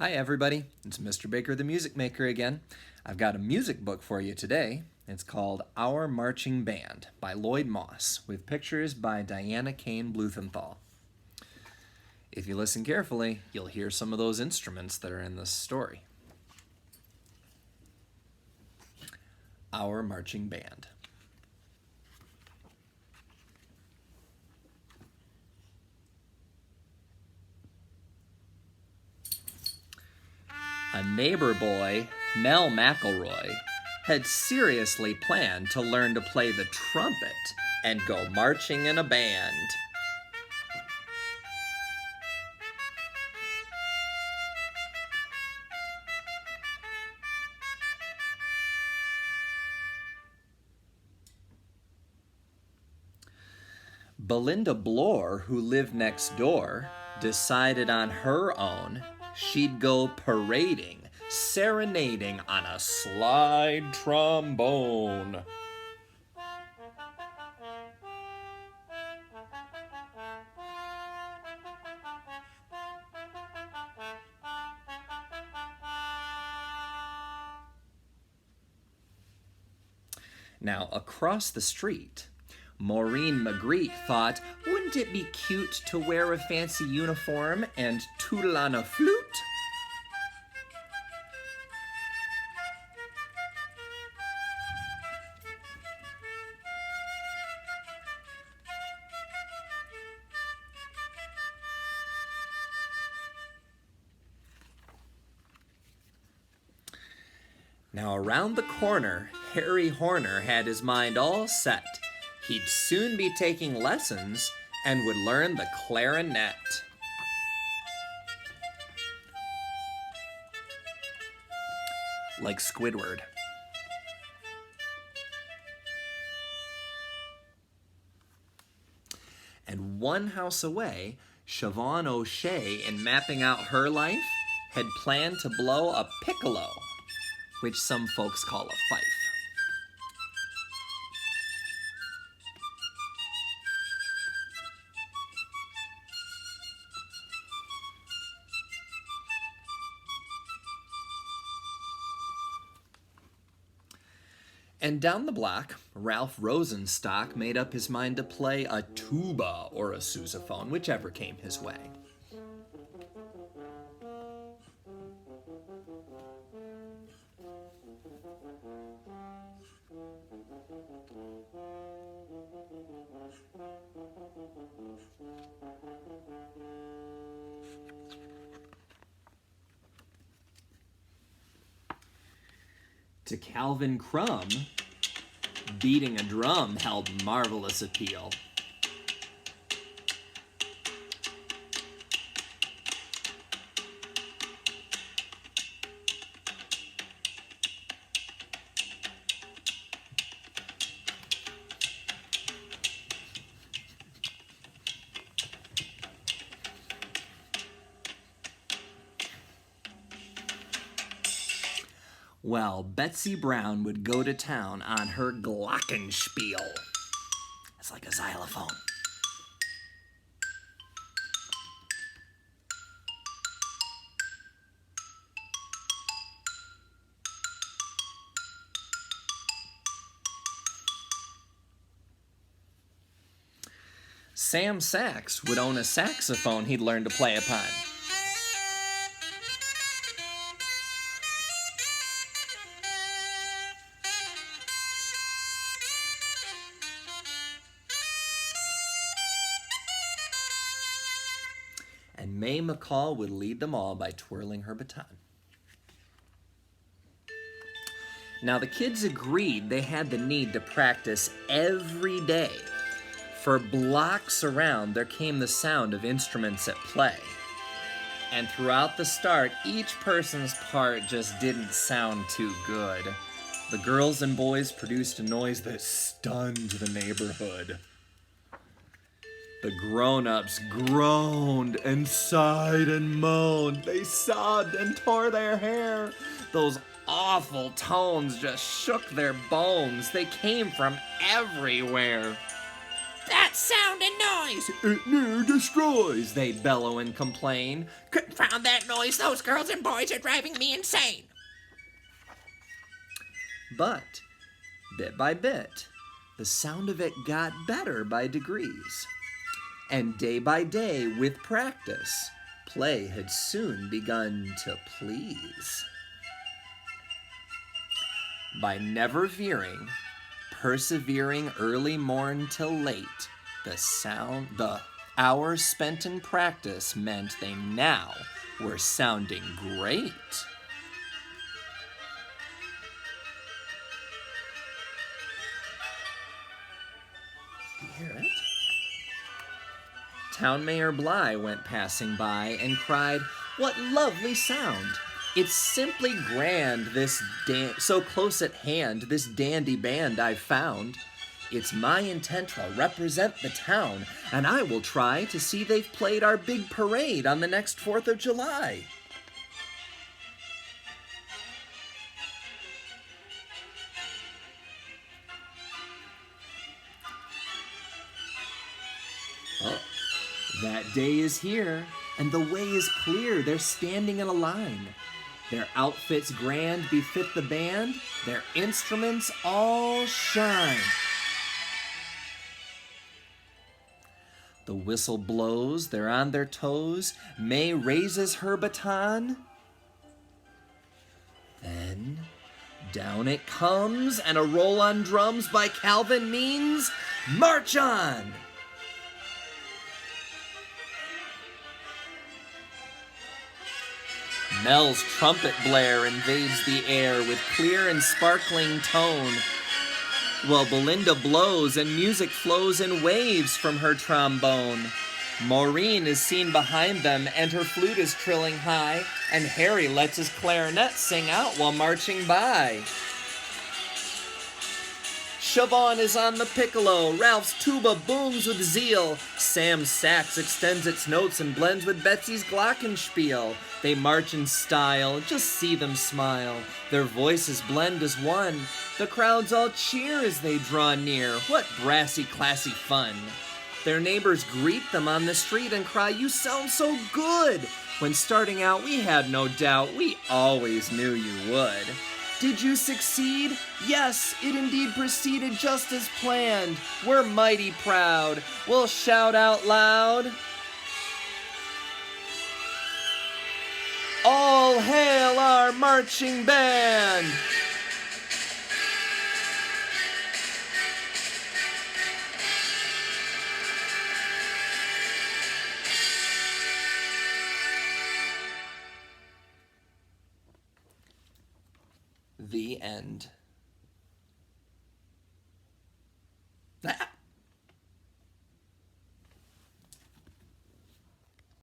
Hi everybody, it's Mr. Baker the Music Maker again. I've got a music book for you today. It's called Our Marching Band by Lloyd Moss with pictures by Diana Kane Bluthenthal. If you listen carefully, you'll hear some of those instruments that are in this story. Our Marching Band. A neighbor boy, Mel McElroy, had seriously planned to learn to play the trumpet and go marching in a band. Belinda Bloor, who lived next door, decided on her own she'd go parading, serenading on a slide trombone. Now, across the street, Maureen Magritte thought, wouldn't it be cute to wear a fancy uniform and tootle on a flute? Now, around the corner, Harry Horner had his mind all set. He'd soon be taking lessons and would learn the clarinet. Like Squidward. And one house away, Siobhan O'Shea, in mapping out her life, had planned to blow a piccolo, which some folks call a fife. And down the block, Ralph Rosenstock made up his mind to play a tuba or a sousaphone, whichever came his way. To Calvin Crumb, beating a drum held marvelous appeal. Well, Betsy Brown would go to town on her glockenspiel. It's like a xylophone. Sam Sachs would own a saxophone he'd learned to play upon. And Mae McCall would lead them all by twirling her baton. Now, the kids agreed they had the need to practice every day. For blocks around, there came the sound of instruments at play. And throughout the start, each person's part just didn't sound too good. The girls and boys produced a noise that stunned the neighborhood. The grown-ups groaned and sighed and moaned. They sobbed and tore their hair. Those awful tones just shook their bones. They came from everywhere. That sound and noise! It near destroys, they bellow and complain. Confound that noise, those girls and boys are driving me insane. But, bit by bit, the sound of it got better by degrees. And day by day, with practice, play had soon begun to please. By never veering, persevering early morn till late, the hours spent in practice meant they now were sounding great. Do you hear it? Town Mayor Bly went passing by and cried, "What lovely sound! It's simply grand, this so close at hand, this dandy band I've found. It's my intent to represent the town, and I will try to see they've played our big parade on the next 4th of July." Oh, that day is here, and the way is clear. They're standing in a line. Their outfits grand befit the band. Their instruments all shine. The whistle blows, they're on their toes. May raises her baton. Then down it comes, and a roll on drums by Calvin means march on! Mel's trumpet blare invades the air with clear and sparkling tone, while Belinda blows and music flows in waves from her trombone. Maureen is seen behind them and her flute is trilling high, and Harry lets his clarinet sing out while marching by. Siobhan is on the piccolo, Ralph's tuba booms with zeal, Sam's sax extends its notes and blends with Betsy's glockenspiel. They march in style, just see them smile, their voices blend as one. The crowds all cheer as they draw near, what brassy, classy fun. Their neighbors greet them on the street and cry, "You sound so good!" When starting out we had no doubt, we always knew you would. Did you succeed? Yes, it indeed proceeded just as planned. We're mighty proud. We'll shout out loud. All hail our marching band! The end.